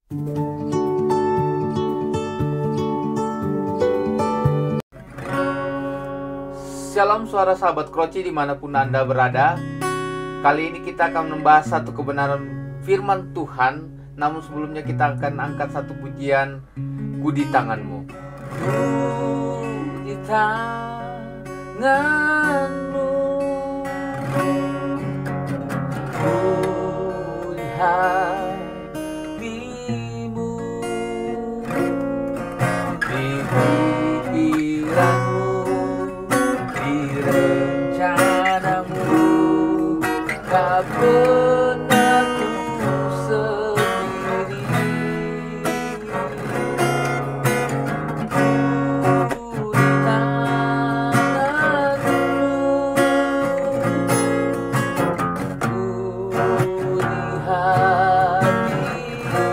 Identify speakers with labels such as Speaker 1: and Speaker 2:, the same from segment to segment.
Speaker 1: Shalom suara sahabat Kroci dimanapun Anda berada. Kali ini kita akan membahas satu kebenaran firman Tuhan. Namun sebelumnya kita akan angkat satu pujian, Ku di tanganmu. Ku di tanganmu, ku di hatimu, di pikiranmu, tak pernah ku sendiri. Ku di tanganmu, ku di hatimu,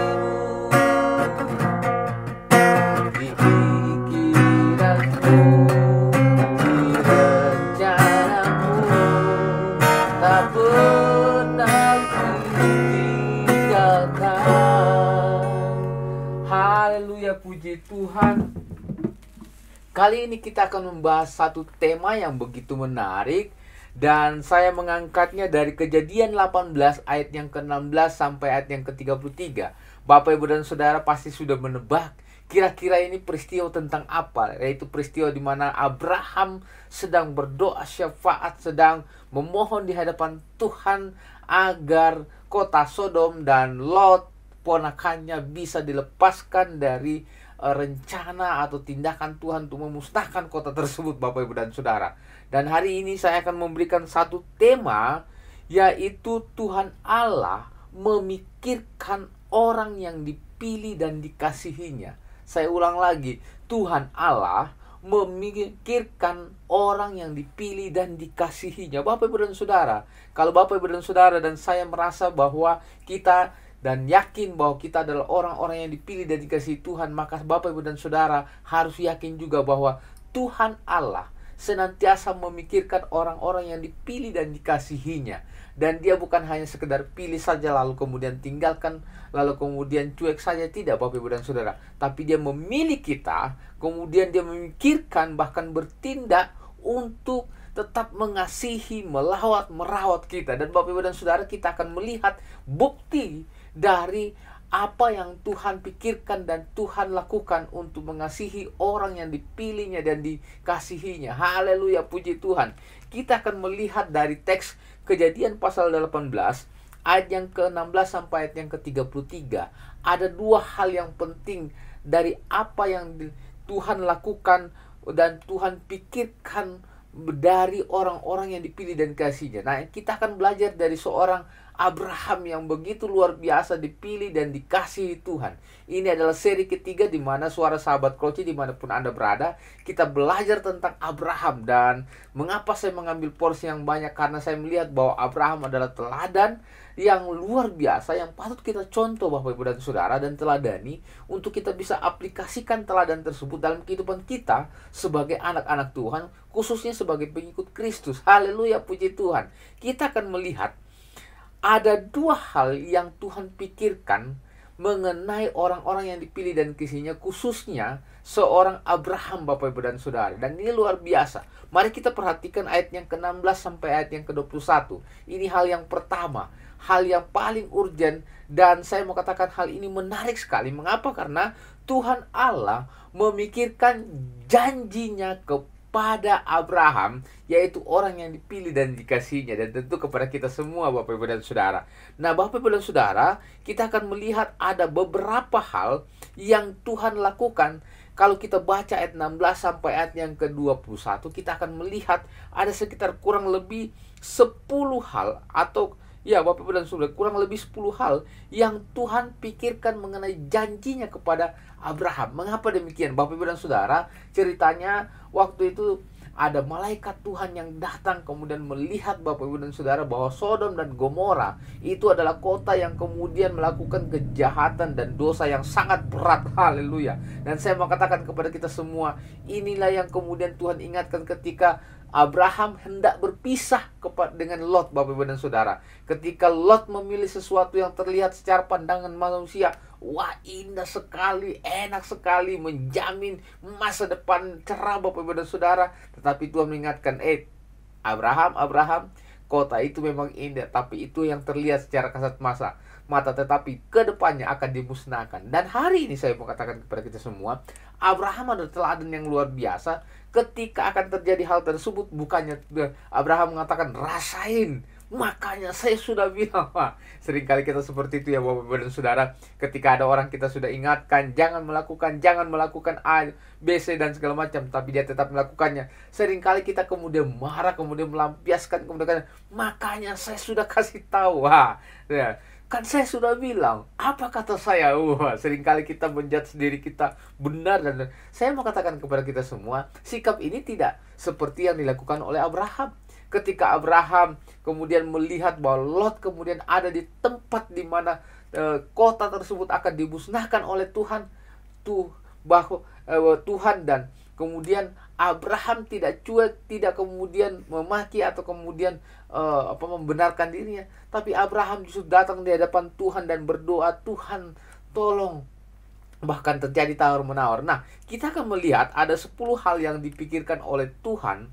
Speaker 1: di pikiranmu, di rencanamu, tak pernah kutinggalkan. Haleluya, puji Tuhan. Kali ini kita akan membahas satu tema yang begitu menarik, dan saya mengangkatnya dari Kejadian 18 ayat yang ke-16 sampai ayat yang ke-33. Bapak, Ibu, dan Saudara pasti sudah menebak kira-kira ini peristiwa tentang apa, yaitu peristiwa di mana Abraham sedang berdoa syafaat, sedang memohon di hadapan Tuhan agar kota Sodom dan Lot ponakannya bisa dilepaskan dari rencana atau tindakan Tuhan untuk memusnahkan kota tersebut, Bapak, Ibu, dan Saudara. Dan hari ini saya akan memberikan satu tema, yaitu Tuhan Allah memikirkan orang yang dipilih dan dikasihinya. Saya ulang lagi, Tuhan Allah memikirkan orang yang dipilih dan dikasihinya. Bapak, Ibu, dan Saudara, kalau Bapak, Ibu, dan Saudara dan saya merasa bahwa kita dan yakin bahwa kita adalah orang-orang yang dipilih dan dikasihi Tuhan, maka Bapak, Ibu, dan Saudara harus yakin juga bahwa Tuhan Allah senantiasa memikirkan orang-orang yang dipilih dan dikasihinya. Dan dia bukan hanya sekedar pilih saja lalu kemudian tinggalkan, lalu kemudian cuek saja, tidak, Bapak, Ibu, dan Saudara. Tapi dia memilih kita, kemudian dia memikirkan, bahkan bertindak untuk tetap mengasihi, merawat kita. Dan Bapak, Ibu, dan Saudara, kita akan melihat bukti dari apa yang Tuhan pikirkan dan Tuhan lakukan untuk mengasihi orang yang dipilihnya dan dikasihinya. Haleluya, puji Tuhan. Kita akan melihat dari teks Kejadian pasal 18 ayat yang ke-16 sampai ayat yang ke-33. Ada dua hal yang penting dari apa yang Tuhan lakukan dan Tuhan pikirkan dari orang-orang yang dipilih dan dikasihinya. Nah, kita akan belajar dari seorang Abraham yang begitu luar biasa dipilih dan dikasihi Tuhan. Ini adalah seri ketiga di mana suara sahabat Kroci dimanapun Anda berada, kita belajar tentang Abraham. Dan mengapa saya mengambil porsi yang banyak? Karena saya melihat bahwa Abraham adalah teladan yang luar biasa, yang patut kita contoh, Bapak, Ibu, dan Saudara, dan teladani untuk kita bisa aplikasikan teladan tersebut dalam kehidupan kita sebagai anak-anak Tuhan, khususnya sebagai pengikut Kristus. Haleluya, puji Tuhan. Kita akan melihat ada dua hal yang Tuhan pikirkan mengenai orang-orang yang dipilih dan dikasihinya, khususnya seorang Abraham, Bapak, Ibu, dan Saudara. Dan ini luar biasa. Mari kita perhatikan ayat yang ke-16 sampai ayat yang ke-21. Ini hal yang pertama, hal yang paling urgent, dan saya mau katakan hal ini menarik sekali. Mengapa? Karena Tuhan Allah memikirkan janjinya kepada Abraham, yaitu orang yang dipilih dan dikasihinya, dan tentu kepada kita semua, Bapak, Ibu, dan Saudara. Nah, Bapak, Ibu, dan Saudara, kita akan melihat ada beberapa hal yang Tuhan lakukan. Kalau kita baca ayat 16 sampai ayat yang ke-21, kita akan melihat ada sekitar kurang lebih 10 hal, atau ya, Bapak, Ibu, dan Saudara, kurang lebih 10 hal yang Tuhan pikirkan mengenai janjinya kepada Abraham. Mengapa demikian, Bapak, Ibu, dan Saudara? Ceritanya waktu itu ada malaikat Tuhan yang datang kemudian melihat, Bapak, Ibu, dan Saudara, bahwa Sodom dan Gomora itu adalah kota yang kemudian melakukan kejahatan dan dosa yang sangat berat. Haleluya. Dan saya mau katakan kepada kita semua, inilah yang kemudian Tuhan ingatkan ketika Abraham hendak berpisah dengan Lot, Bapak, Ibu, dan Saudara. Ketika Lot memilih sesuatu yang terlihat secara pandangan manusia, wah indah sekali, enak sekali, menjamin masa depan cerah Bapak Ibu dan Saudara. Tetapi Tuhan mengingatkan, Abraham, Abraham, kota itu memang indah, tapi itu yang terlihat secara kasat mata, tetapi kedepannya akan dimusnahkan. Dan hari ini saya mau katakan kepada kita semua, Abraham adalah teladan yang luar biasa. Ketika akan terjadi hal tersebut, bukannya Abraham mengatakan rasain, makanya saya sudah bilang. Seringkali kita seperti itu ya Bapak Ibu dan Saudara. Ketika ada orang kita sudah ingatkan, jangan melakukan A, B, C dan segala macam, tapi dia tetap melakukannya. Seringkali kita kemudian marah, kemudian melampiaskan, kemudian makanya saya sudah kasih tahu. Ya. Kan saya sudah bilang, apa kata saya? Seringkali kita menjudge diri kita benar. Dan saya mau katakan kepada kita semua, sikap ini tidak seperti yang dilakukan oleh Abraham. Ketika Abraham kemudian melihat bahwa Lot kemudian ada di tempat di mana kota tersebut akan dimusnahkan oleh Tuhan, Tuhan, dan kemudian Abraham tidak cuek, tidak kemudian memaki atau kemudian membenarkan dirinya, tapi Abraham justru datang di hadapan Tuhan dan berdoa, Tuhan tolong. Bahkan terjadi tawar-menawar. Nah, kita akan melihat ada 10 hal yang dipikirkan oleh Tuhan.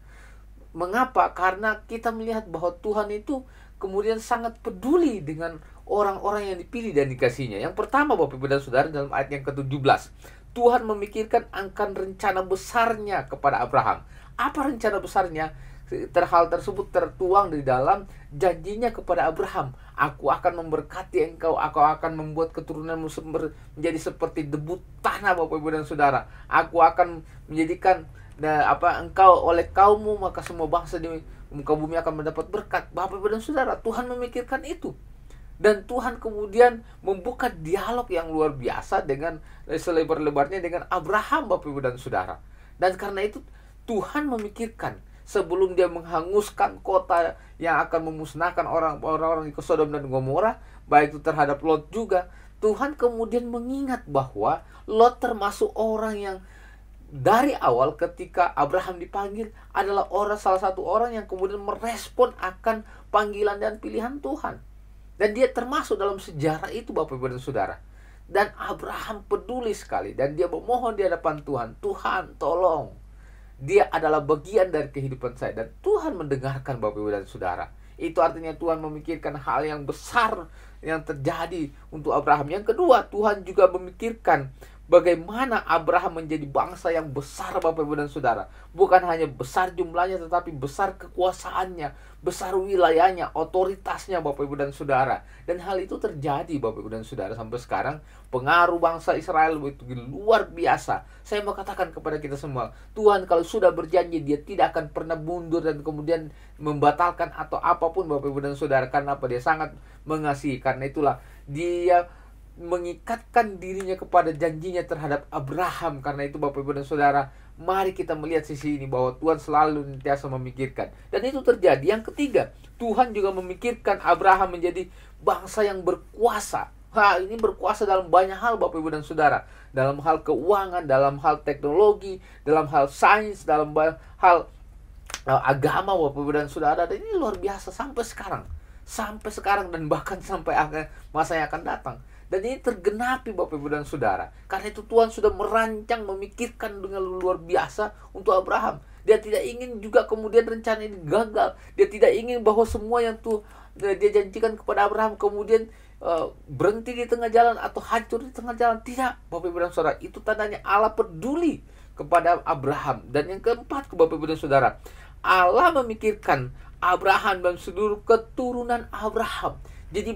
Speaker 1: Mengapa? Karena kita melihat bahwa Tuhan itu kemudian sangat peduli dengan orang-orang yang dipilih dan dikasihnya. Yang pertama Bapak Ibu dan Saudara, dalam ayat yang ke-17, Tuhan memikirkan akan rencana besarnya kepada Abraham. Apa rencana besarnya? Hal tersebut tertuang di dalam janjinya kepada Abraham. Aku akan memberkati engkau, aku akan membuat keturunanmu menjadi seperti debu tanah Bapak Ibu dan Saudara. Aku akan menjadikan engkau oleh kaummu, maka semua bangsa di muka bumi akan mendapat berkat. Bapak Ibu dan Saudara, Tuhan memikirkan itu. Dan Tuhan kemudian membuka dialog yang luar biasa dengan selebar-lebarnya dengan Abraham Bapak Ibu dan Saudara. Dan karena itu Tuhan memikirkan sebelum dia menghanguskan kota yang akan memusnahkan orang-orang di Sodom dan Gomora, baik itu terhadap Lot juga, Tuhan kemudian mengingat bahwa Lot termasuk orang yang dari awal ketika Abraham dipanggil adalah salah satu orang yang kemudian merespon akan panggilan dan pilihan Tuhan. Dan dia termasuk dalam sejarah itu Bapak Ibu dan Saudara. Dan Abraham peduli sekali dan dia memohon di hadapan Tuhan, Tuhan tolong. Dia adalah bagian dari kehidupan saya. Dan Tuhan mendengarkan Bapak Ibu dan Saudara. Itu artinya Tuhan memikirkan hal yang besar yang terjadi untuk Abraham. Yang kedua, Tuhan juga memikirkan bagaimana Abraham menjadi bangsa yang besar Bapak Ibu dan Saudara. Bukan hanya besar jumlahnya, tetapi besar kekuasaannya, besar wilayahnya, otoritasnya Bapak Ibu dan Saudara. Dan hal itu terjadi Bapak Ibu dan Saudara sampai sekarang. Pengaruh bangsa Israel itu luar biasa. Saya mau katakan kepada kita semua, Tuhan kalau sudah berjanji, dia tidak akan pernah mundur dan kemudian membatalkan atau apapun Bapak Ibu dan Saudara. Karena apa? Dia sangat mengasihi. Karena itulah dia mengikatkan dirinya kepada janjinya terhadap Abraham. Karena itu Bapak Ibu dan Saudara, mari kita melihat sisi ini bahwa Tuhan selalu sentiasa memikirkan. Dan itu terjadi. Yang ketiga, Tuhan juga memikirkan Abraham menjadi bangsa yang berkuasa. Ini berkuasa dalam banyak hal Bapak Ibu dan Saudara. Dalam hal keuangan, dalam hal teknologi, dalam hal sains, dalam hal agama Bapak Ibu dan Saudara. Dan ini luar biasa sampai sekarang dan bahkan sampai masa yang akan datang. Dan ini tergenapi Bapak Ibu dan Saudara. Karena itu Tuhan sudah merancang, memikirkan dengan luar biasa untuk Abraham. Dia tidak ingin juga kemudian rencana ini gagal. Dia tidak ingin bahwa semua yang dia janjikan kepada Abraham kemudian berhenti di tengah jalan atau hancur di tengah jalan. Tidak Bapak Ibu dan Saudara. Itu tandanya Allah peduli kepada Abraham. Dan yang keempat Bapak Ibu dan Saudara, Allah memikirkan Abraham dan seluruh keturunan Abraham. Jadi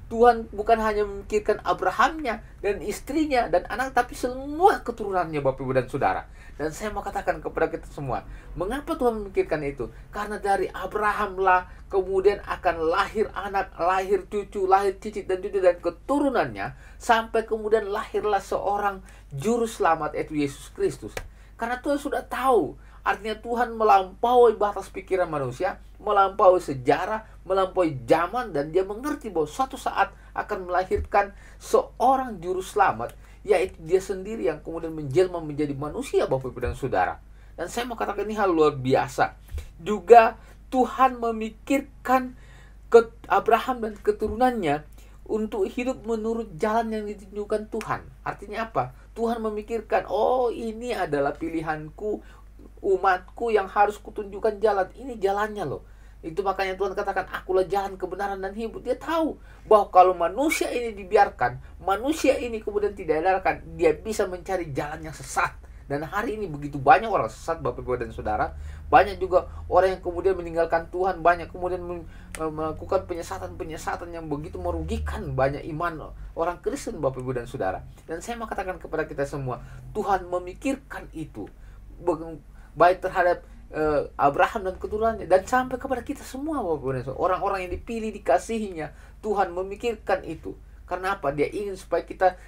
Speaker 1: Tuhan bukan hanya memikirkan Abrahamnya dan istrinya dan anak, tapi semua keturunannya Bapak Ibu dan Saudara. Dan saya mau katakan kepada kita semua, mengapa Tuhan memikirkan itu? Karena dari Abraham lah kemudian akan lahir anak, lahir cucu, lahir cicit dan cucu dan keturunannya, sampai kemudian lahirlah seorang juru selamat, yaitu Yesus Kristus. Karena Tuhan sudah tahu, artinya Tuhan melampaui batas pikiran manusia, melampaui sejarah, melampaui zaman, dan dia mengerti bahwa suatu saat akan melahirkan seorang juru selamat, yaitu dia sendiri yang kemudian menjelma menjadi manusia Bapak Ibu dan Saudara. Dan saya mau katakan ini hal luar biasa. Juga Tuhan memikirkan Abraham dan keturunannya untuk hidup menurut jalan yang ditunjukkan Tuhan. Artinya apa? Tuhan memikirkan, oh ini adalah pilihanku, umatku yang harus kutunjukkan jalan. Ini jalannya loh. Itu makanya Tuhan katakan, akulah jalan kebenaran dan hidup. Dia tahu bahwa kalau manusia ini dibiarkan, manusia ini kemudian tidak diadarkan, dia bisa mencari jalan yang sesat. Dan hari ini begitu banyak orang sesat, Bapak Ibu dan Saudara. Banyak juga orang yang kemudian meninggalkan Tuhan. Banyak kemudian melakukan penyesatan-penyesatan yang begitu merugikan banyak iman orang Kristen, Bapak Ibu dan Saudara. Dan saya mau katakan kepada kita semua, Tuhan memikirkan itu, baik terhadap Abraham dan keturunannya, dan sampai kepada kita semua, Bapak Ibu dan Saudara. Orang-orang yang dipilih, dikasihinya, Tuhan memikirkan itu. Karena apa? Dia ingin supaya kita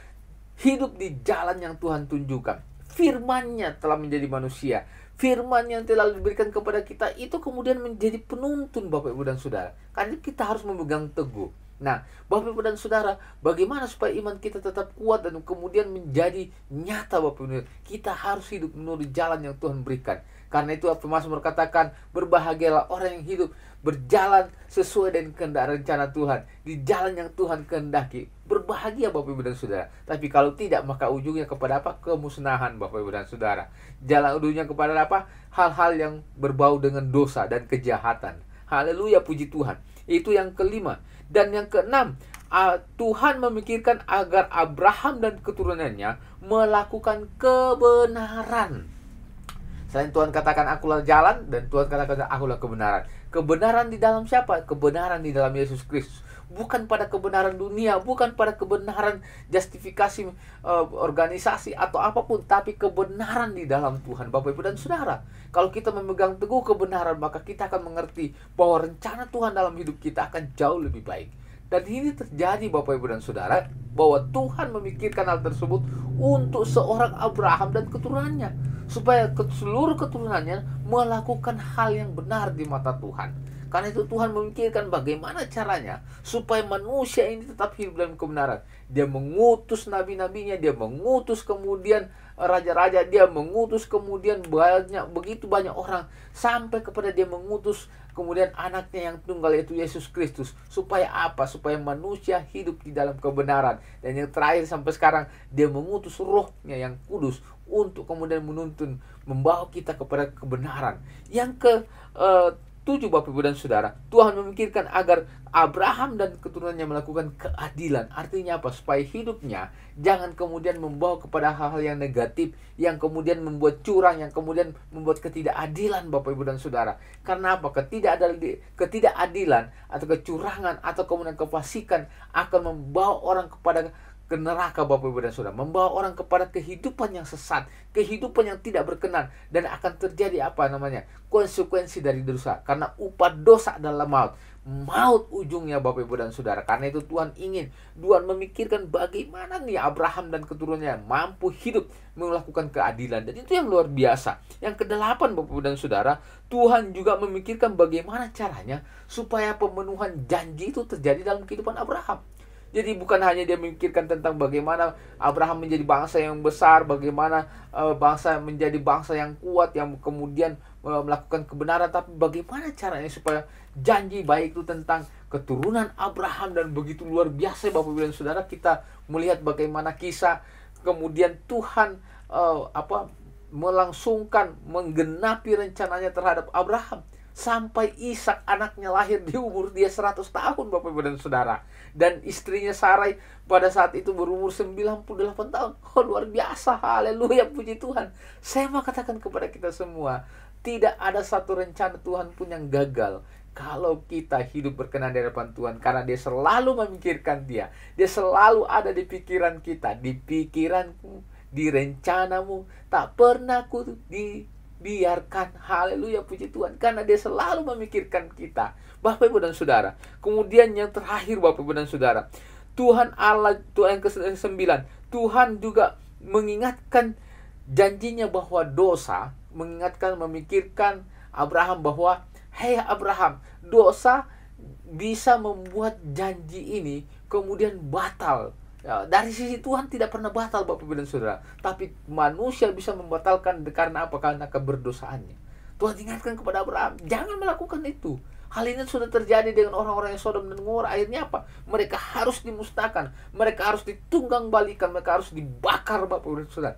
Speaker 1: hidup di jalan yang Tuhan tunjukkan. Firman-Nya telah menjadi manusia. Firman yang telah diberikan kepada kita itu kemudian menjadi penuntun, Bapak Ibu dan Saudara. Karena kita harus memegang teguh. Nah, Bapak Ibu dan Saudara, bagaimana supaya iman kita tetap kuat dan kemudian menjadi nyata, Bapak Ibu? Kita harus hidup menurut jalan yang Tuhan berikan. Karena itu Mazmur katakan, berbahagialah orang yang hidup berjalan sesuai dengan kehendak rencana Tuhan, di jalan yang Tuhan kehendaki. Berbahagia, Bapak Ibu dan Saudara. Tapi kalau tidak, maka ujungnya kepada apa? Kemusnahan, Bapak Ibu dan Saudara. Jalan ujungnya kepada apa? Hal-hal yang berbau dengan dosa dan kejahatan. Haleluya, puji Tuhan. Itu yang kelima. Dan yang keenam, Tuhan memikirkan agar Abraham dan keturunannya melakukan kebenaran. Selain Tuhan katakan akulah jalan, dan Tuhan katakan akulah kebenaran. Kebenaran di dalam siapa? Kebenaran di dalam Yesus Kristus. Bukan pada kebenaran dunia, bukan pada kebenaran justifikasi organisasi atau apapun, tapi kebenaran di dalam Tuhan, Bapak Ibu dan Saudara. Kalau kita memegang teguh kebenaran, maka kita akan mengerti bahwa rencana Tuhan dalam hidup kita akan jauh lebih baik. Dan ini terjadi, Bapak Ibu dan Saudara, bahwa Tuhan memikirkan hal tersebut untuk seorang Abraham dan keturunannya, supaya seluruh keturunannya melakukan hal yang benar di mata Tuhan. Karena itu Tuhan memikirkan bagaimana caranya supaya manusia ini tetap hidup dalam kebenaran. Dia mengutus nabi-nabinya, dia mengutus kemudian raja-raja, dia mengutus kemudian begitu banyak orang, sampai kepada dia mengutus kemudian anaknya yang tunggal, yaitu Yesus Kristus. Supaya apa? Supaya manusia hidup di dalam kebenaran. Dan yang terakhir sampai sekarang, dia mengutus Roh-Nya yang kudus untuk kemudian menuntun, membawa kita kepada kebenaran. Yang ke-7, Bapak Ibu dan Saudara, Tuhan memikirkan agar Abraham dan keturunannya melakukan keadilan. Artinya apa? Supaya hidupnya jangan kemudian membawa kepada hal-hal yang negatif, yang kemudian membuat curang, yang kemudian membuat ketidakadilan, Bapak Ibu dan Saudara. Karena apa? Ketidakadilan atau kecurangan atau kemudian kefasikan akan membawa orang kepada ke neraka, Bapak Ibu dan Saudara, membawa orang kepada kehidupan yang sesat, kehidupan yang tidak berkenan, dan akan terjadi apa namanya? Konsekuensi dari dosa. Karena upah dosa adalah maut. Maut ujungnya, Bapak Ibu dan Saudara. Karena itu Tuhan memikirkan bagaimana nih Abraham dan keturunannya mampu hidup melakukan keadilan. Dan itu yang luar biasa. Yang ke-8, Bapak Ibu dan Saudara, Tuhan juga memikirkan bagaimana caranya supaya pemenuhan janji itu terjadi dalam kehidupan Abraham. Jadi bukan hanya dia memikirkan tentang bagaimana Abraham menjadi bangsa yang besar, bagaimana bangsa menjadi bangsa yang kuat, yang kemudian melakukan kebenaran, tapi bagaimana caranya supaya janji baik itu tentang keturunan Abraham. Dan begitu luar biasa, Bapak Ibu dan Saudara, kita melihat bagaimana kisah kemudian Tuhan melangsungkan, menggenapi rencananya terhadap Abraham. Sampai Ishak anaknya lahir di umur dia 100 tahun, Bapak Ibu dan Saudara. Dan istrinya Sarai pada saat itu berumur 98 tahun. Oh, luar biasa, haleluya, puji Tuhan. Saya mau katakan kepada kita semua, tidak ada satu rencana Tuhan pun yang gagal kalau kita hidup berkenan di hadapan Tuhan. Karena dia selalu memikirkan dia. Dia selalu ada di pikiran kita. Di pikiranku, di rencanamu, tak pernah biarkan, haleluya, puji Tuhan, karena dia selalu memikirkan kita, Bapak Ibu dan Saudara. Kemudian yang terakhir, Bapak Ibu dan Saudara, Tuhan yang ke-9, Tuhan juga mengingatkan janjinya bahwa dosa, memikirkan Abraham bahwa, hei Abraham, dosa bisa membuat janji ini kemudian batal. Ya, dari sisi Tuhan tidak pernah batal, Bapak Ibu dan Saudara. Tapi manusia bisa membatalkan karena apa? Karena keberdosaannya. Tuhan ingatkan kepada Abraham, jangan melakukan itu. Hal ini sudah terjadi dengan orang-orang yang Sodom dan Gomora. Akhirnya apa? Mereka harus dimusnahkan, mereka harus ditunggang balikan, mereka harus dibakar, Bapak Ibu dan Saudara.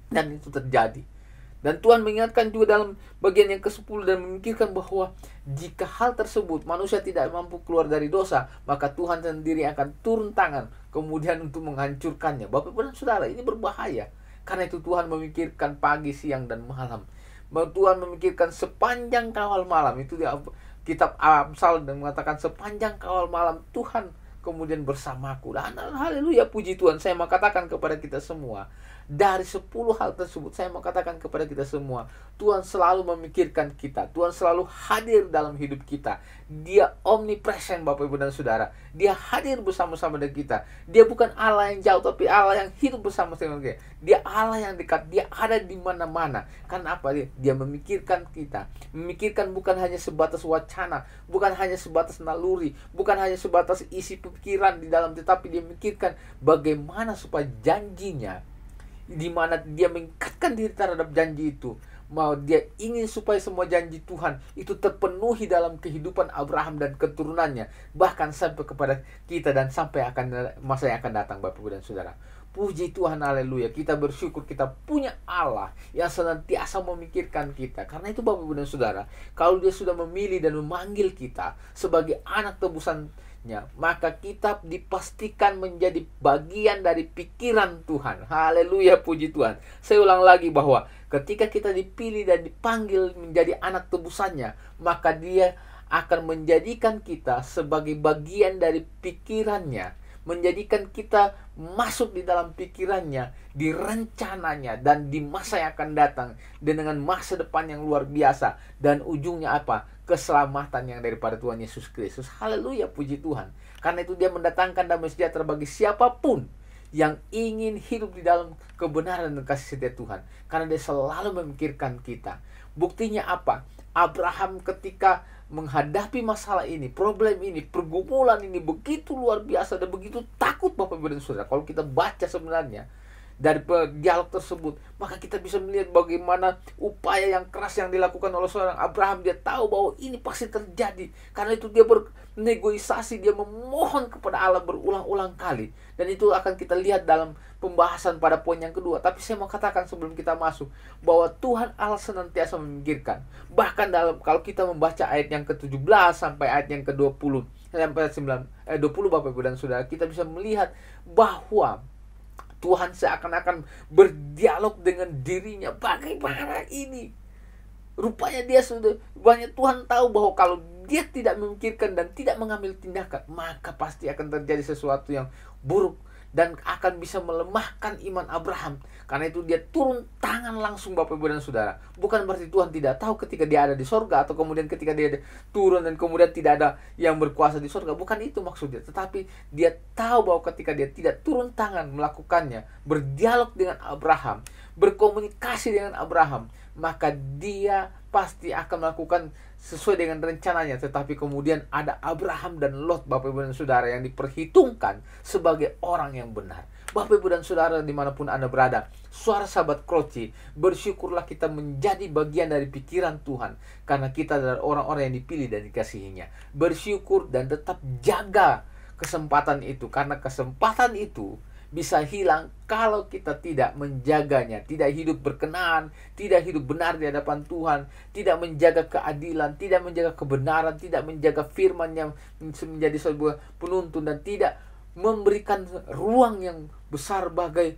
Speaker 1: Dan itu terjadi. Dan Tuhan mengingatkan juga dalam bagian yang ke-10 dan memikirkan bahwa jika hal tersebut manusia tidak mampu keluar dari dosa, maka Tuhan sendiri akan turun tangan kemudian untuk menghancurkannya. Bapak Ibu dan Saudara, ini berbahaya. Karena itu Tuhan memikirkan pagi, siang, dan malam. Tuhan memikirkan sepanjang kawal malam. Itu di kitab Amsal dan mengatakan sepanjang kawal malam Tuhan kemudian bersamaku. Dan haleluya, puji Tuhan. Saya mau katakan kepada kita semua, dari 10 hal tersebut saya mau katakan kepada kita semua, Tuhan selalu memikirkan kita. Tuhan selalu hadir dalam hidup kita. Dia omnipresent, Bapak Ibu dan Saudara. Dia hadir bersama-sama dengan kita. Dia bukan Allah yang jauh, tapi Allah yang hidup bersama-sama dengan kita. Dia Allah yang dekat. Dia ada di mana-mana. Karena apa? Dia memikirkan kita. Memikirkan bukan hanya sebatas wacana, bukan hanya sebatas naluri, bukan hanya sebatas isi pikiran di dalam, tetapi dia memikirkan bagaimana supaya janjinya, di mana dia mengikatkan diri terhadap janji itu. Mau dia ingin supaya semua janji Tuhan itu terpenuhi dalam kehidupan Abraham dan keturunannya, bahkan sampai kepada kita dan sampai akan masa yang akan datang, Bapak Ibu dan Saudara. Puji Tuhan, haleluya. Kita bersyukur kita punya Allah yang senantiasa memikirkan kita. Karena itu Bapak Ibu dan Saudara, kalau dia sudah memilih dan memanggil kita sebagai anak tebusannya, maka kita dipastikan menjadi bagian dari pikiran Tuhan. Haleluya, puji Tuhan. Saya ulang lagi bahwa ketika kita dipilih dan dipanggil menjadi anak tebusannya, maka dia akan menjadikan kita sebagai bagian dari pikirannya, menjadikan kita masuk di dalam pikirannya, di rencananya, dan di masa yang akan datang, dan dengan masa depan yang luar biasa. Dan ujungnya apa? Keselamatan yang daripada Tuhan Yesus Kristus. Haleluya, puji Tuhan. Karena itu dia mendatangkan damai sejahtera bagi siapapun yang ingin hidup di dalam kebenaran dan kasih setia Tuhan. Karena dia selalu memikirkan kita. Buktinya apa? Abraham ketika menghadapi masalah ini, problem ini, pergumulan ini begitu luar biasa dan begitu takut, Bapak Ibu dan Saudara. Kalau kita baca sebenarnya dari dialog tersebut, maka kita bisa melihat bagaimana upaya yang keras yang dilakukan oleh seorang Abraham. Dia tahu bahwa ini pasti terjadi. Karena itu dia bernegosiasi, dia memohon kepada Allah berulang-ulang kali. Dan itu akan kita lihat dalam pembahasan pada poin yang kedua. Tapi saya mau katakan sebelum kita masuk, bahwa Tuhan Allah senantiasa memikirkan. Bahkan kalau kita membaca ayat yang ke-17 sampai ayat yang ke-20 sampai 20, Bapak Ibu dan Saudara, kita bisa melihat bahwa Tuhan seakan-akan berdialog dengan dirinya. Bagaimana ini? Rupanya dia sudah banyak, Tuhan tahu bahwa kalau dia tidak memikirkan dan tidak mengambil tindakan, maka pasti akan terjadi sesuatu yang buruk dan akan bisa melemahkan iman Abraham. Karena itu dia turun tangan langsung, Bapak Ibu dan Saudara. Bukan berarti Tuhan tidak tahu ketika dia ada di sorga, atau kemudian ketika dia turun dan kemudian tidak ada yang berkuasa di sorga. Bukan itu maksudnya. Tetapi dia tahu bahwa ketika dia tidak turun tangan melakukannya, berdialog dengan Abraham, berkomunikasi dengan Abraham, maka dia pasti akan melakukan sesuai dengan rencananya. Tetapi kemudian ada Abraham dan Lot, Bapak Ibu dan Saudara, yang diperhitungkan sebagai orang yang benar. Bapak Ibu dan Saudara dimanapun Anda berada, suara sahabat Kroci, bersyukurlah kita menjadi bagian dari pikiran Tuhan, karena kita adalah orang-orang yang dipilih dan dikasihinya. Bersyukur dan tetap jaga kesempatan itu, karena kesempatan itu bisa hilang kalau kita tidak menjaganya, tidak hidup berkenan, tidak hidup benar di hadapan Tuhan, tidak menjaga keadilan, tidak menjaga kebenaran, tidak menjaga firman yang menjadi sebuah penuntun, dan tidak memberikan ruang yang besar bagi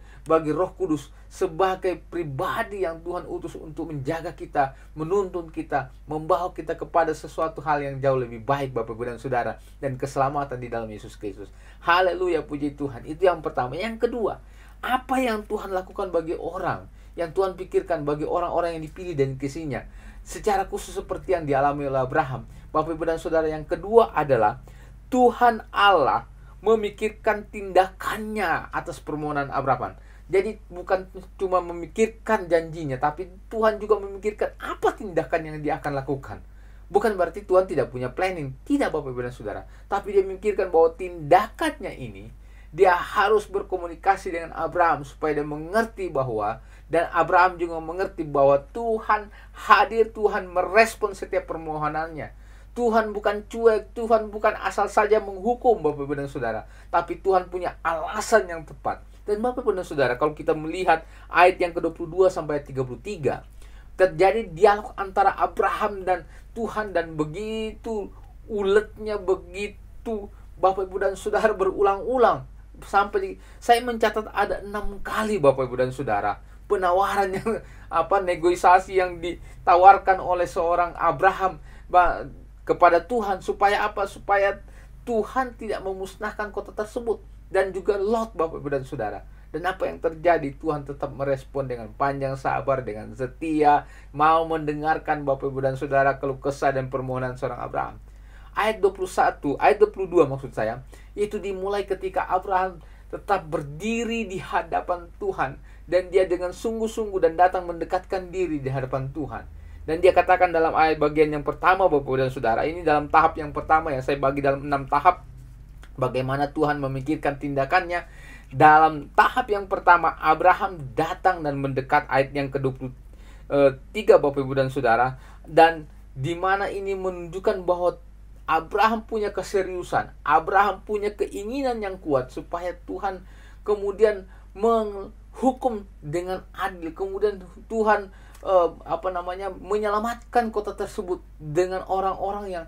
Speaker 1: Roh Kudus sebagai pribadi yang Tuhan utus untuk menjaga kita, menuntun kita, membawa kita kepada sesuatu hal yang jauh lebih baik, Bapak Ibu dan Saudara, dan keselamatan di dalam Yesus Kristus. Haleluya, puji Tuhan. Itu yang pertama. Yang kedua, apa yang Tuhan lakukan bagi orang, yang Tuhan pikirkan bagi orang-orang yang dipilih dan dikasihinya, secara khusus seperti yang dialami oleh Abraham. Bapak Ibu dan Saudara, yang kedua adalah Tuhan Allah memikirkan tindakannya atas permohonan Abraham. Jadi bukan cuma memikirkan janjinya, tapi Tuhan juga memikirkan apa tindakan yang dia akan lakukan. Bukan berarti Tuhan tidak punya planning. Tidak, Bapak Ibu dan Saudara. Tapi dia memikirkan bahwa tindakannya ini, dia harus berkomunikasi dengan Abraham supaya dia mengerti bahwa, dan Abraham juga mengerti bahwa Tuhan hadir, Tuhan merespon setiap permohonannya. Tuhan bukan cuek, Tuhan bukan asal saja menghukum Bapak Ibu dan Saudara, tapi Tuhan punya alasan yang tepat. Dan Bapak Ibu dan Saudara, kalau kita melihat ayat yang ke-22 sampai 33, terjadi dialog antara Abraham dan Tuhan, dan begitu uletnya, begitu Bapak Ibu dan Saudara, berulang-ulang. Sampai saya mencatat ada 6 kali Bapak Ibu dan Saudara penawaran yang negosiasi yang ditawarkan oleh seorang Abraham kepada Tuhan, supaya apa? Supaya Tuhan tidak memusnahkan kota tersebut, dan juga Lot Bapak Ibu dan Saudara. Dan apa yang terjadi? Tuhan tetap merespon dengan panjang sabar, dengan setia, mau mendengarkan Bapak Ibu dan Saudara keluh kesah dan permohonan seorang Abraham. Ayat 21, ayat 22 maksud saya, itu dimulai ketika Abraham tetap berdiri di hadapan Tuhan, dan dia dengan sungguh-sungguh dan datang mendekatkan diri di hadapan Tuhan. Dan dia katakan dalam ayat bagian yang pertama Bapak Ibu dan Saudara, ini dalam tahap yang pertama yang saya bagi dalam 6 tahap, bagaimana Tuhan memikirkan tindakannya. Dalam tahap yang pertama, Abraham datang dan mendekat, ayat yang ke-23 Bapak Ibu dan Saudara, dan di mana ini menunjukkan bahwa Abraham punya keseriusan, Abraham punya keinginan yang kuat supaya Tuhan kemudian menghukum dengan adil. Kemudian Tuhan menyelamatkan kota tersebut dengan orang-orang yang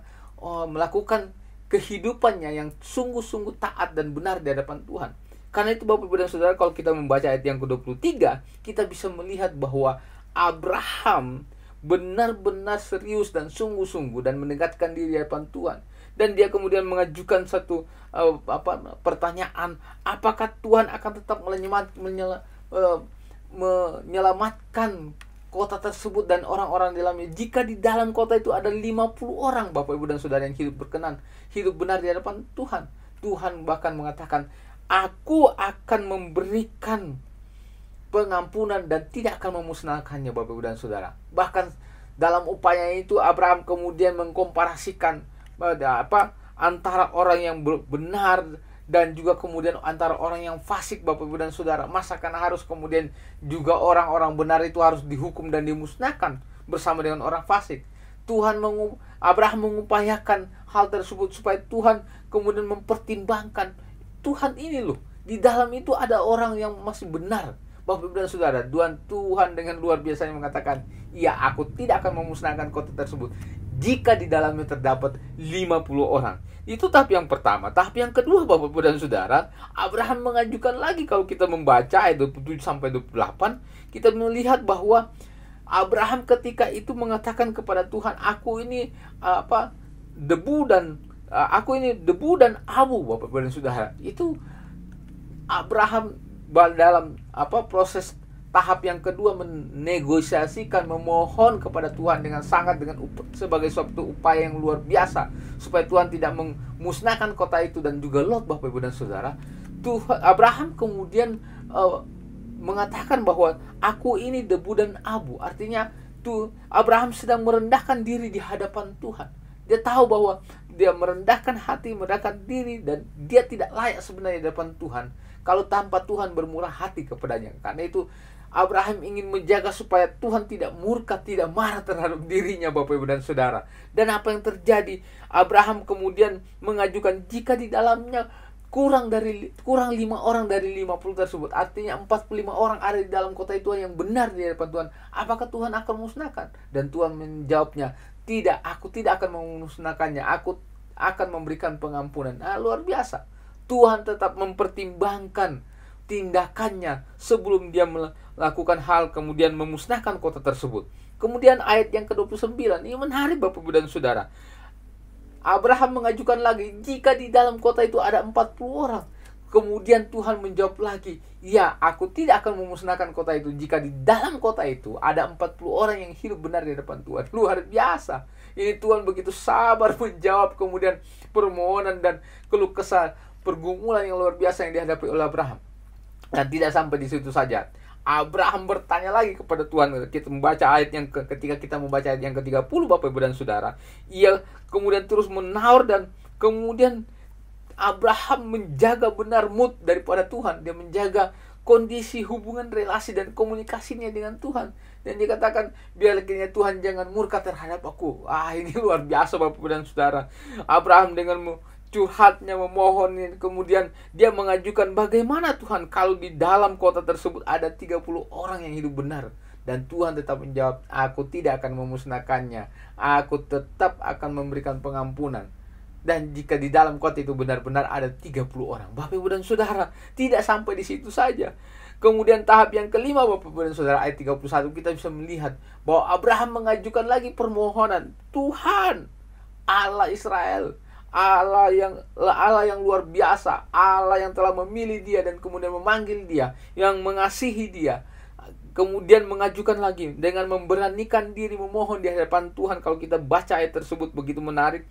Speaker 1: melakukan kehidupannya yang sungguh-sungguh taat dan benar di hadapan Tuhan. Karena itu Bapak Ibu dan Saudara, kalau kita membaca ayat yang ke-23, kita bisa melihat bahwa Abraham benar-benar serius dan sungguh-sungguh dan mendekatkan diri di hadapan Tuhan. Dan dia kemudian mengajukan satu pertanyaan, apakah Tuhan akan tetap menyelamatkan kota tersebut dan orang-orang di dalamnya, jika di dalam kota itu ada 50 orang Bapak Ibu dan Saudara yang hidup berkenan, hidup benar di hadapan Tuhan. Tuhan bahkan mengatakan, aku akan memberikan pengampunan dan tidak akan memusnahkannya Bapak Ibu dan Saudara. Bahkan dalam upaya itu Abraham kemudian mengkomparasikan antara orang yang benar dan juga kemudian antara orang yang fasik Bapak Ibu dan Saudara. Masa karena harus kemudian juga orang-orang benar itu harus dihukum dan dimusnahkan bersama dengan orang fasik? Abraham mengupayakan hal tersebut supaya Tuhan kemudian mempertimbangkan, Tuhan ini loh, di dalam itu ada orang yang masih benar. Bapak Ibu dan Saudara, Tuhan dengan luar biasanya mengatakan, ya, aku tidak akan memusnahkan kota tersebut jika di dalamnya terdapat 50 orang. Itu tahap yang pertama. Tahap yang kedua Bapak Ibu dan Saudara, Abraham mengajukan lagi. Kalau kita membaca ayat 27 sampai 28, kita melihat bahwa Abraham ketika itu mengatakan kepada Tuhan, aku ini debu dan abu Bapak Ibu dan Saudara. Itu Abraham dalam proses tahap yang kedua menegosiasikan, memohon kepada Tuhan sebagai suatu upaya yang luar biasa supaya Tuhan tidak memusnahkan kota itu dan juga Lot Bapak Ibu dan Saudara. Abraham kemudian mengatakan bahwa aku ini debu dan abu. Artinya Abraham sedang merendahkan diri di hadapan Tuhan. Dia tahu bahwa dia merendahkan hati, merendahkan diri, dan dia tidak layak sebenarnya di hadapan Tuhan kalau tanpa Tuhan bermurah hati kepadanya. Karena itu Abraham ingin menjaga supaya Tuhan tidak murka, tidak marah terhadap dirinya Bapak Ibu dan Saudara. Dan apa yang terjadi? Abraham kemudian mengajukan, jika di dalamnya kurang 5 orang dari 50 tersebut, artinya 45 orang ada di dalam kota itu yang benar di hadapan Tuhan, apakah Tuhan akan memusnahkan? Dan Tuhan menjawabnya, tidak, aku tidak akan memusnahkannya, aku akan memberikan pengampunan. Luar biasa. Tuhan tetap mempertimbangkan tindakannya sebelum dia melakukan hal kemudian memusnahkan kota tersebut. Kemudian ayat yang ke-29, ini menarik Bapak Ibu dan Saudara. Abraham mengajukan lagi, jika di dalam kota itu ada 40 orang. Kemudian Tuhan menjawab lagi, ya, aku tidak akan memusnahkan kota itu jika di dalam kota itu ada 40 orang yang hidup benar di depan Tuhan. Luar biasa. Ini Tuhan begitu sabar menjawab kemudian permohonan dan keluh kesah, pergumulan yang luar biasa yang dihadapi oleh Abraham. Dan tidak sampai di situ saja. Abraham bertanya lagi kepada Tuhan. Kita membaca ayat yang ketika kita membaca ayat yang ke-30 Bapak Ibu dan Saudara, ia kemudian terus menawar, dan kemudian Abraham menjaga benar mood daripada Tuhan. Dia menjaga kondisi hubungan relasi dan komunikasinya dengan Tuhan. Dan dikatakan, biarlah kiranya Tuhan jangan murka terhadap aku. Ini luar biasa Bapak dan Saudara. Abraham dengan curhatnya, memohon, kemudian dia mengajukan, bagaimana Tuhan kalau di dalam kota tersebut ada 30 orang yang hidup benar. Dan Tuhan tetap menjawab, aku tidak akan memusnahkannya, aku tetap akan memberikan pengampunan. Dan jika di dalam kota itu benar-benar ada 30 orang. Bapak Ibu dan Saudara, tidak sampai di situ saja. Kemudian tahap yang kelima Bapak Ibu dan Saudara, ayat 31, kita bisa melihat bahwa Abraham mengajukan lagi permohonan. Tuhan, Allah Israel, Allah yang luar biasa, Allah yang telah memilih dia dan kemudian memanggil dia, yang mengasihi dia. Kemudian mengajukan lagi dengan memberanikan diri memohon di hadapan Tuhan. Kalau kita baca ayat tersebut begitu menarik.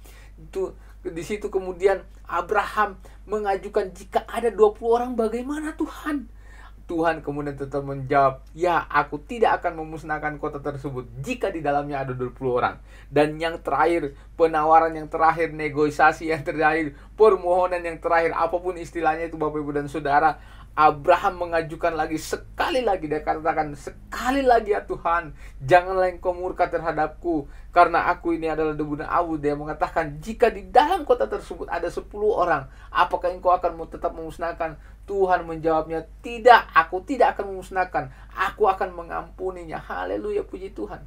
Speaker 1: Di situ kemudian Abraham mengajukan, jika ada 20 orang bagaimana Tuhan? Tuhan kemudian tetap menjawab, ya, aku tidak akan memusnahkan kota tersebut jika di dalamnya ada 20 orang. Dan yang terakhir, penawaran yang terakhir, negosiasi yang terakhir, permohonan yang terakhir, apapun istilahnya itu Bapak Ibu dan Saudara, Abraham mengajukan lagi, sekali lagi dia katakan, sekali lagi ya Tuhan, janganlah engkau murka terhadapku, karena aku ini adalah debu dan abu. Dia mengatakan, jika di dalam kota tersebut ada 10 orang, apakah engkau akan tetap memusnahkan? Tuhan menjawabnya, tidak, aku tidak akan memusnahkan, aku akan mengampuninya. Haleluya, puji Tuhan.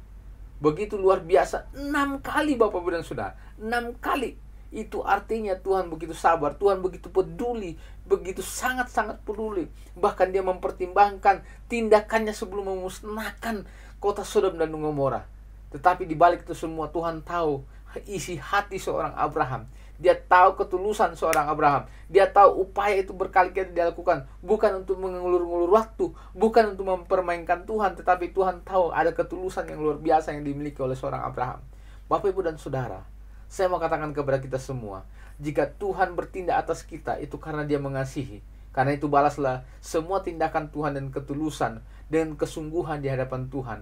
Speaker 1: Begitu luar biasa, 6 kali Bapak Ibu dan Saudara, 6 kali. Itu artinya Tuhan begitu sabar, Tuhan begitu peduli, begitu sangat-sangat peduli. Bahkan dia mempertimbangkan tindakannya sebelum memusnahkan kota Sodom dan Gomora. Tetapi di balik itu semua Tuhan tahu isi hati seorang Abraham. Dia tahu ketulusan seorang Abraham. Dia tahu upaya itu berkali-kali dilakukan, bukan untuk mengulur-ngulur waktu, bukan untuk mempermainkan Tuhan, tetapi Tuhan tahu ada ketulusan yang luar biasa yang dimiliki oleh seorang Abraham. Bapak Ibu dan Saudara, saya mau katakan kepada kita semua, jika Tuhan bertindak atas kita, itu karena dia mengasihi. Karena itu balaslah semua tindakan Tuhan dan ketulusan dengan kesungguhan di hadapan Tuhan.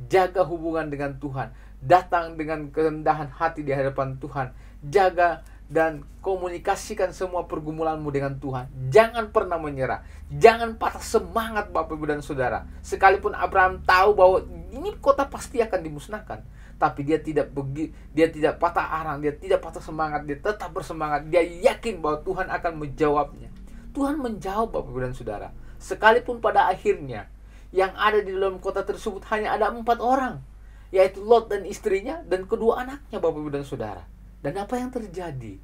Speaker 1: Jaga hubungan dengan Tuhan, datang dengan kerendahan hati di hadapan Tuhan. Jaga dan komunikasikan semua pergumulanmu dengan Tuhan. Jangan pernah menyerah, jangan patah semangat Bapak Ibu dan Saudara. Sekalipun Abraham tahu bahwa ini kota pasti akan dimusnahkan, tapi dia tidak patah arang, dia tidak patah semangat, dia tetap bersemangat. Dia yakin bahwa Tuhan akan menjawabnya. Tuhan menjawab Bapak Ibu dan Saudara. Sekalipun pada akhirnya yang ada di dalam kota tersebut hanya ada 4 orang, yaitu Lot dan istrinya dan kedua anaknya Bapak Ibu dan Saudara. Dan apa yang terjadi?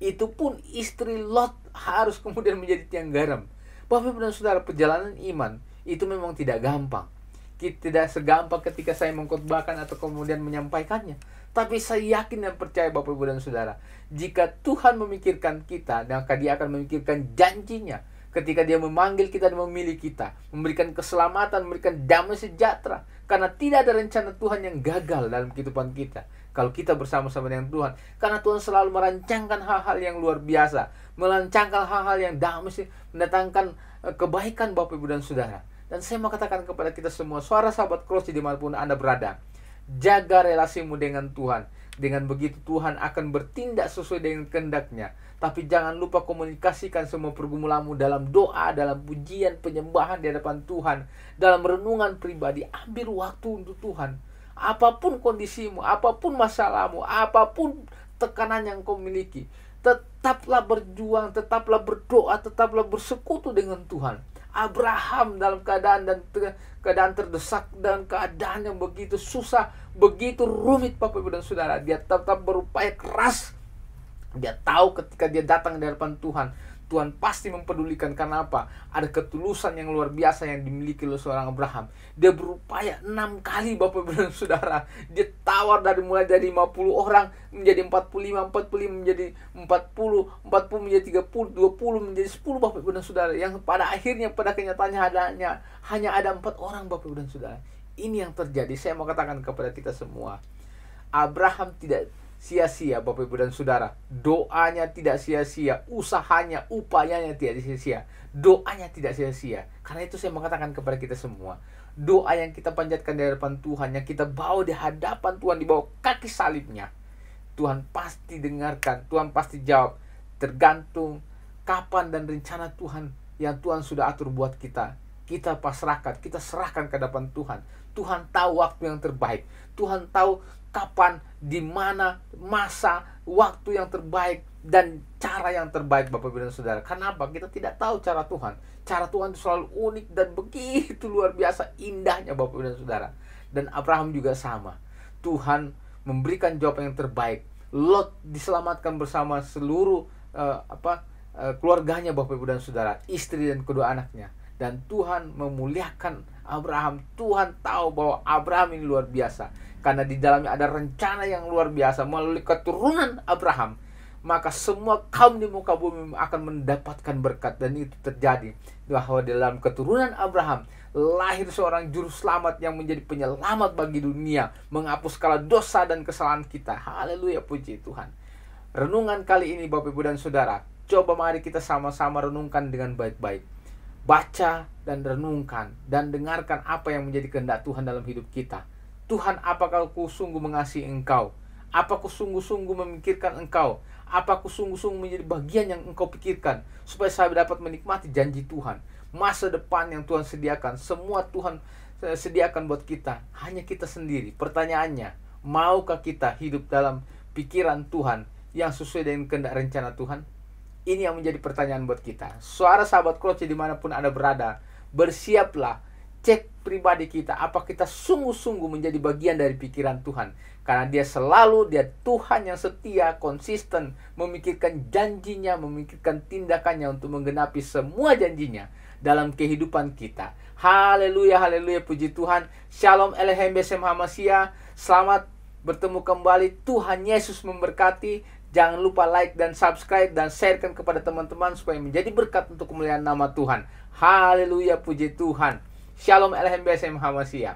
Speaker 1: Itu pun istri Lot harus kemudian menjadi tiang garam. Bapak Ibu dan Saudara, perjalanan iman itu memang tidak gampang. Tidak segampang ketika saya mengkhotbahkan atau kemudian menyampaikannya. Tapi saya yakin dan percaya Bapak Ibu dan Saudara, jika Tuhan memikirkan kita, maka dia akan memikirkan janjinya. Ketika dia memanggil kita dan memilih kita, memberikan keselamatan, memberikan damai sejahtera. Karena tidak ada rencana Tuhan yang gagal dalam kehidupan kita kalau kita bersama-sama dengan Tuhan. Karena Tuhan selalu merancangkan hal-hal yang luar biasa, merancangkan hal-hal yang damai, mendatangkan kebaikan Bapak Ibu dan Saudara. Dan saya mau katakan kepada kita semua, suara sahabat Kroci dimanapun Anda berada, jaga relasimu dengan Tuhan. Dengan begitu Tuhan akan bertindak sesuai dengan kehendak-Nya. Tapi jangan lupa komunikasikan semua pergumulanmu dalam doa, dalam pujian, penyembahan di hadapan Tuhan, dalam renungan pribadi. Ambil waktu untuk Tuhan. Apapun kondisimu, apapun masalahmu, apapun tekanan yang kau miliki, tetaplah berjuang, tetaplah berdoa, tetaplah bersekutu dengan Tuhan. Abraham dalam keadaan terdesak, dan keadaan yang begitu susah, begitu rumit Bapak Ibu dan Saudara, dia tetap berupaya keras. Dia tahu ketika dia datang di hadapan Tuhan, Tuhan pasti mempedulikan. Karena apa? Ada ketulusan yang luar biasa yang dimiliki oleh seorang Abraham. Dia berupaya 6 kali Bapak Ibu dan Saudara. Dia tawar mulai dari 50 orang menjadi 45, 45 menjadi 40, 40 menjadi 30, 20 menjadi 10 Bapak Ibu dan Saudara. Yang pada akhirnya, pada kenyataannya hanya ada 4 orang Bapak Ibu dan Saudara. Ini yang terjadi. Saya mau katakan kepada kita semua, Abraham tidak sia-sia Bapak Ibu dan Saudara. Doanya tidak sia-sia, usahanya, upayanya tidak sia-sia, doanya tidak sia-sia. Karena itu saya mengatakan kepada kita semua, doa yang kita panjatkan di hadapan Tuhan, yang kita bawa di hadapan Tuhan, di bawah kaki salibnya, Tuhan pasti dengarkan, Tuhan pasti jawab. Tergantung kapan dan rencana Tuhan yang Tuhan sudah atur buat kita. kita pasrahkan, kita serahkan ke hadapan Tuhan. Tuhan tahu waktu yang terbaik. Tuhan tahu kapan, di mana, masa, waktu yang terbaik, dan cara yang terbaik, Bapak Ibu dan Saudara. Kenapa? Kita tidak tahu cara Tuhan. Cara Tuhan itu selalu unik dan begitu luar biasa indahnya, Bapak Ibu dan Saudara. Dan Abraham juga sama. Tuhan memberikan jawaban yang terbaik. Lot diselamatkan bersama seluruh keluarganya, Bapak Ibu dan Saudara, istri dan kedua anaknya. Dan Tuhan memuliakan Abraham. Tuhan tahu bahwa Abraham ini luar biasa, karena di dalamnya ada rencana yang luar biasa. Melalui keturunan Abraham, maka semua kaum di muka bumi akan mendapatkan berkat. Dan itu terjadi, bahwa dalam keturunan Abraham lahir seorang juru selamat yang menjadi penyelamat bagi dunia, menghapus segala dosa dan kesalahan kita. Haleluya, puji Tuhan. Renungan kali ini, Bapak Ibu dan Saudara, coba mari kita sama-sama renungkan dengan baik-baik. Baca dan renungkan dan dengarkan apa yang menjadi kehendak Tuhan dalam hidup kita. Tuhan, apakah aku sungguh mengasihi Engkau? Apa aku sungguh-sungguh memikirkan Engkau? Apa aku sungguh-sungguh menjadi bagian yang Engkau pikirkan, supaya saya dapat menikmati janji Tuhan, masa depan yang Tuhan sediakan? Semua Tuhan sediakan buat kita, hanya kita sendiri. Pertanyaannya, maukah kita hidup dalam pikiran Tuhan yang sesuai dengan kehendak rencana Tuhan? Ini yang menjadi pertanyaan buat kita. Suara sahabat Kroce dimanapun Anda berada, bersiaplah, cek pribadi kita, apa kita sungguh-sungguh menjadi bagian dari pikiran Tuhan. Karena dia Tuhan yang setia, konsisten, memikirkan janjinya, memikirkan tindakannya untuk menggenapi semua janjinya dalam kehidupan kita. Haleluya, haleluya, puji Tuhan. Shalom Elohim Besem Hamasia. Selamat bertemu kembali. Tuhan Yesus memberkati. Jangan lupa like dan subscribe dan sharekan kepada teman-teman supaya menjadi berkat untuk kemuliaan nama Tuhan. Haleluya, puji Tuhan. Shalom Elohim Besem Hamasia.